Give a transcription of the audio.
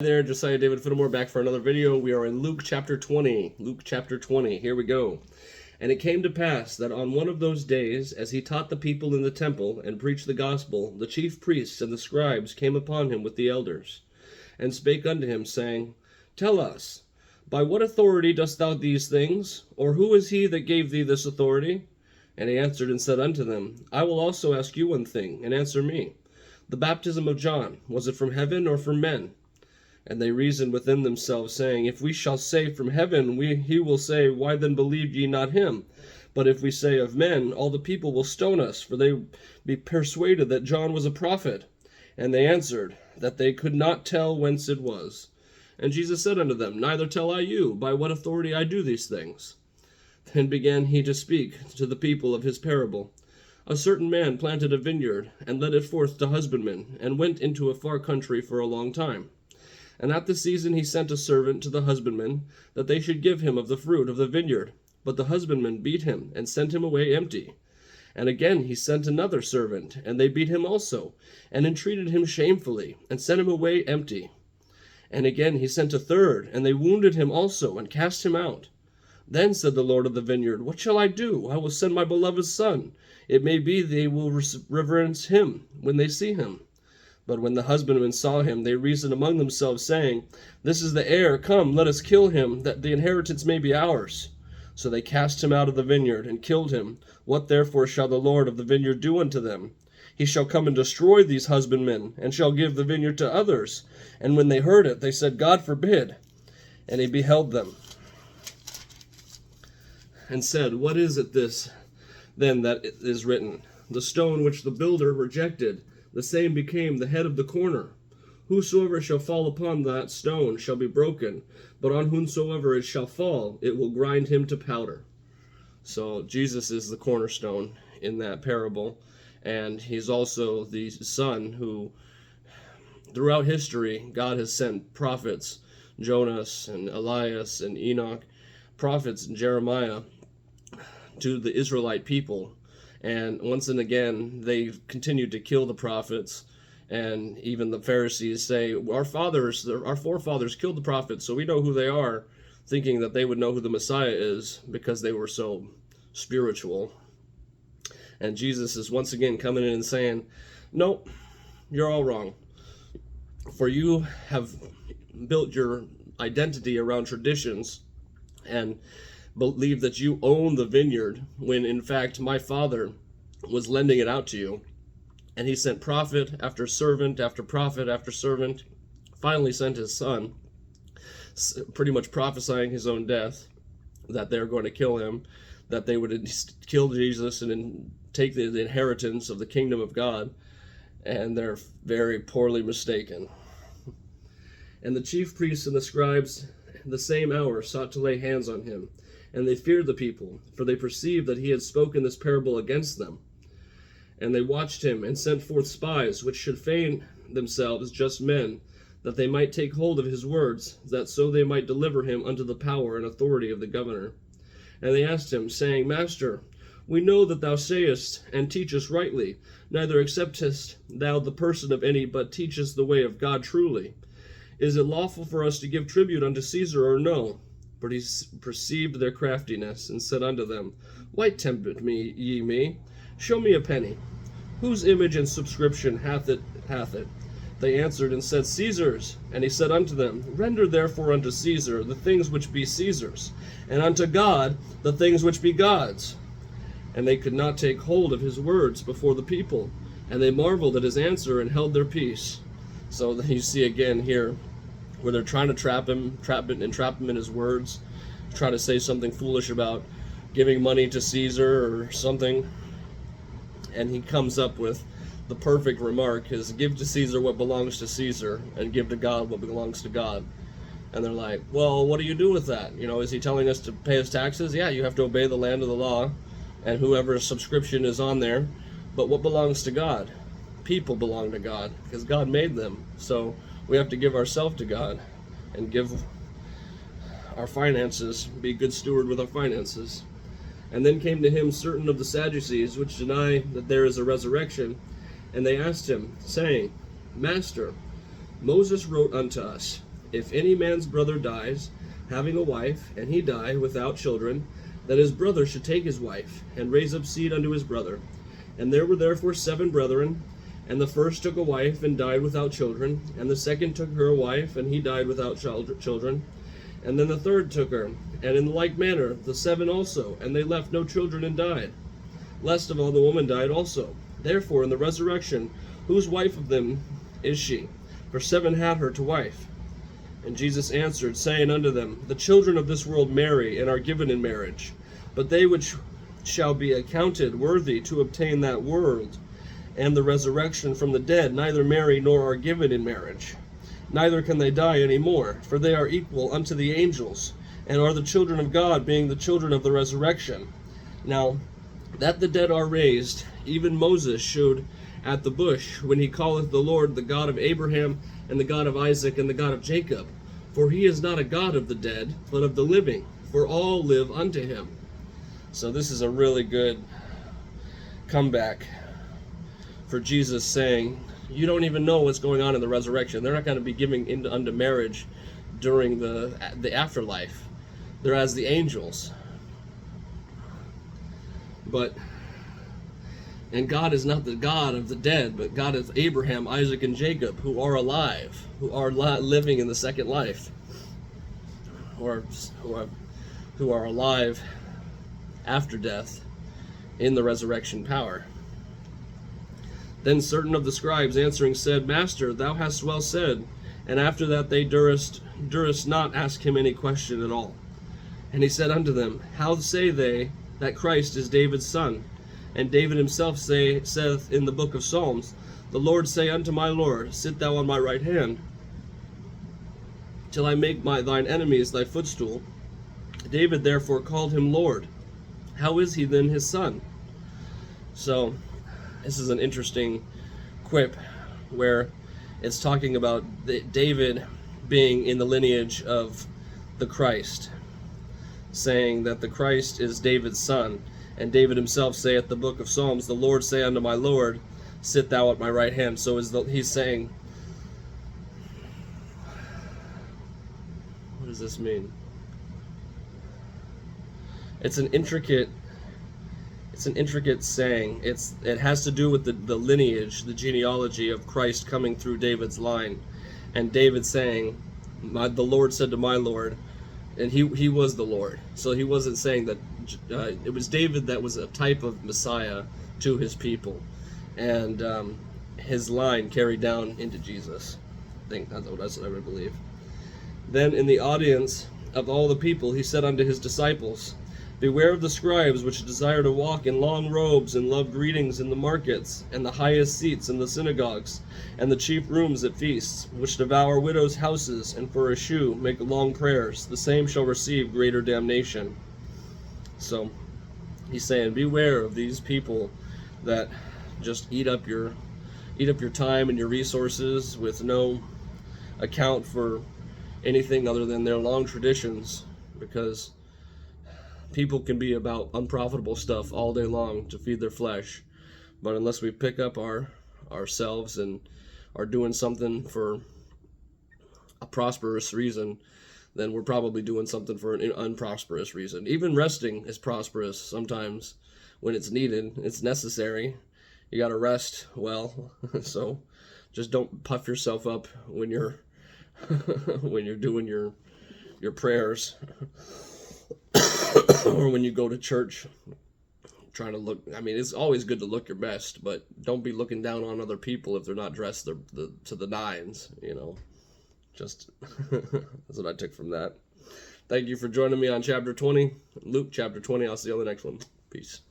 Hi there, Josiah David Fiddlemore back for another video. We are in Luke chapter 20. Luke chapter 20. Here we go. And it came to pass that on one of those days, as he taught the people in the temple and preached the gospel, the chief priests and the scribes came upon him with the elders, and spake unto him, saying, Tell us, by what authority dost thou these things? Or who is he that gave thee this authority? And he answered and said unto them, I will also ask you one thing, and answer me. The baptism of John, was it from heaven or from men? And they reasoned within themselves, saying, If we shall say from heaven, he will say, Why then believed ye not him? But if we say of men, all the people will stone us, for they be persuaded that John was a prophet. And they answered, that they could not tell whence it was. And Jesus said unto them, Neither tell I you, by what authority I do these things. Then began he to speak to the people of his parable. A certain man planted a vineyard, and led it forth to husbandmen, and went into a far country for a long time. And at the season he sent a servant to the husbandmen, that they should give him of the fruit of the vineyard. But the husbandmen beat him, and sent him away empty. And again he sent another servant, and they beat him also, and entreated him shamefully, and sent him away empty. And again he sent a third, and they wounded him also, and cast him out. Then said the Lord of the vineyard, What shall I do? I will send my beloved son. It may be they will reverence him when they see him. But when the husbandmen saw him, they reasoned among themselves, saying, This is the heir, come, let us kill him, that the inheritance may be ours. So they cast him out of the vineyard, and killed him. What therefore shall the Lord of the vineyard do unto them? He shall come and destroy these husbandmen, and shall give the vineyard to others. And when they heard it, they said, God forbid. And he beheld them, and said, What is it this then that is written? The stone which the builder rejected, the same became the head of the corner. Whosoever shall fall upon that stone shall be broken, but on whomsoever it shall fall, it will grind him to powder. So Jesus is the cornerstone in that parable, and he's also the son who, throughout history, God has sent prophets, Jonas and Elias and Enoch, prophets and Jeremiah, to the Israelite people. And once and again, they continued to kill the prophets, and even the Pharisees say, our forefathers killed the prophets, so we know who they are, thinking that they would know who the Messiah is because they were so spiritual. And Jesus is once again coming in and saying, no, you're all wrong. For you have built your identity around traditions and believe that you own the vineyard, when in fact my Father was lending it out to you. And he sent prophet after servant after prophet after servant, finally sent his son, pretty much prophesying his own death, that they're going to kill him, that they would kill Jesus and take the inheritance of the kingdom of God. And they're very poorly mistaken. And the chief priests and the scribes the same hour sought to lay hands on him. And they feared the people, for they perceived that he had spoken this parable against them. And they watched him, and sent forth spies, which should feign themselves just men, that they might take hold of his words, that so they might deliver him unto the power and authority of the governor. And they asked him, saying, Master, we know that thou sayest and teachest rightly, neither acceptest thou the person of any, but teachest the way of God truly. Is it lawful for us to give tribute unto Caesar, or no? But he perceived their craftiness, and said unto them, Why tempt ye me? Show me a penny. Whose image and subscription hath it? They answered and said, Caesar's. And he said unto them, Render therefore unto Caesar the things which be Caesar's, and unto God the things which be God's. And they could not take hold of his words before the people, and they marveled at his answer, and held their peace. So you see again here, where they're trying to trap him in his words, try to say something foolish about giving money to Caesar or something. And he comes up with the perfect remark, is give to Caesar what belongs to Caesar, and give to God what belongs to God. And they're like, well, what do you do with that? Is he telling us to pay his taxes? Yeah, you have to obey the land of the law, and whoever subscription is on there. But what belongs to God? People belong to God, because God made them. So we have to give ourselves to God, and give our finances, be a good steward with our finances. And then came to him certain of the Sadducees, which deny that there is a resurrection, and they asked him, saying, Master, Moses wrote unto us If any man's brother dies, having a wife, and he die without children, then his brother should take his wife, and raise up seed unto his brother. And there were therefore 7 brethren, and the first took a wife, and died without children. And the second took her a wife, and he died without children. And then the third took her, and in like manner the 7 also, and they left no children, and died. Last of all the woman died also. Therefore in the resurrection, whose wife of them is she? For 7 had her to wife. And Jesus answered, saying unto them, the children of this world marry, and are given in marriage. But they which shall be accounted worthy to obtain that world and the resurrection from the dead neither marry nor are given in marriage. Neither can they die any more, for they are equal unto the angels, and are the children of God, being the children of the resurrection. Now, that the dead are raised, even Moses showed at the bush, when he calleth the Lord the God of Abraham, and the God of Isaac, and the God of Jacob. For he is not a God of the dead, but of the living, for all live unto him. So this is a really good comeback for Jesus saying, you don't even know what's going on in the resurrection. They're not going to be giving unto marriage during the afterlife. They're as the angels. And God is not the God of the dead, but God is Abraham, Isaac, and Jacob, who are alive, who are living in the second life, or who are alive after death in the resurrection power. Then certain of the scribes answering said, Master, thou hast well said. And after that they durst not ask him any question at all. And he said unto them, How say they that Christ is David's son? And David himself saith in the book of Psalms, The Lord say unto my Lord, Sit thou on my right hand, till I make thine enemies thy footstool. David therefore called him Lord. How is he then his son? So, this is an interesting quip where it's talking about David being in the lineage of the Christ, saying that the Christ is David's son. And David himself saith the book of Psalms, The Lord say unto my Lord, Sit thou at my right hand. So he's saying, what does this mean? It's an intricate saying. It has to do with the lineage, the genealogy of Christ coming through David's line. And David saying, the Lord said to my Lord, and he was the Lord. So he wasn't saying that it was David that was a type of Messiah to his people. And his line carried down into Jesus. I think that's what I would believe. Then in the audience of all the people he said unto his disciples, Beware of the scribes which desire to walk in long robes and love greetings in the markets, and the highest seats in the synagogues, and the chief rooms at feasts, which devour widows' houses, and for a shew make long prayers. The same shall receive greater damnation. So he's saying, beware of these people that just eat up your time and your resources with no account for anything other than their long traditions, because people can be about unprofitable stuff all day long to feed their flesh, but unless we pick up ourselves and are doing something for a prosperous reason, then we're probably doing something for an unprosperous reason. Even resting is prosperous sometimes when it's needed. It's necessary. You got to rest well. So just don't puff yourself up when you're when you're doing your prayers. Or when you go to church, trying to look, I mean, it's always good to look your best, but don't be looking down on other people if they're not dressed to the nines, Just, that's what I took from that. Thank you for joining me on chapter 20, Luke chapter 20. I'll see you on the next one. Peace.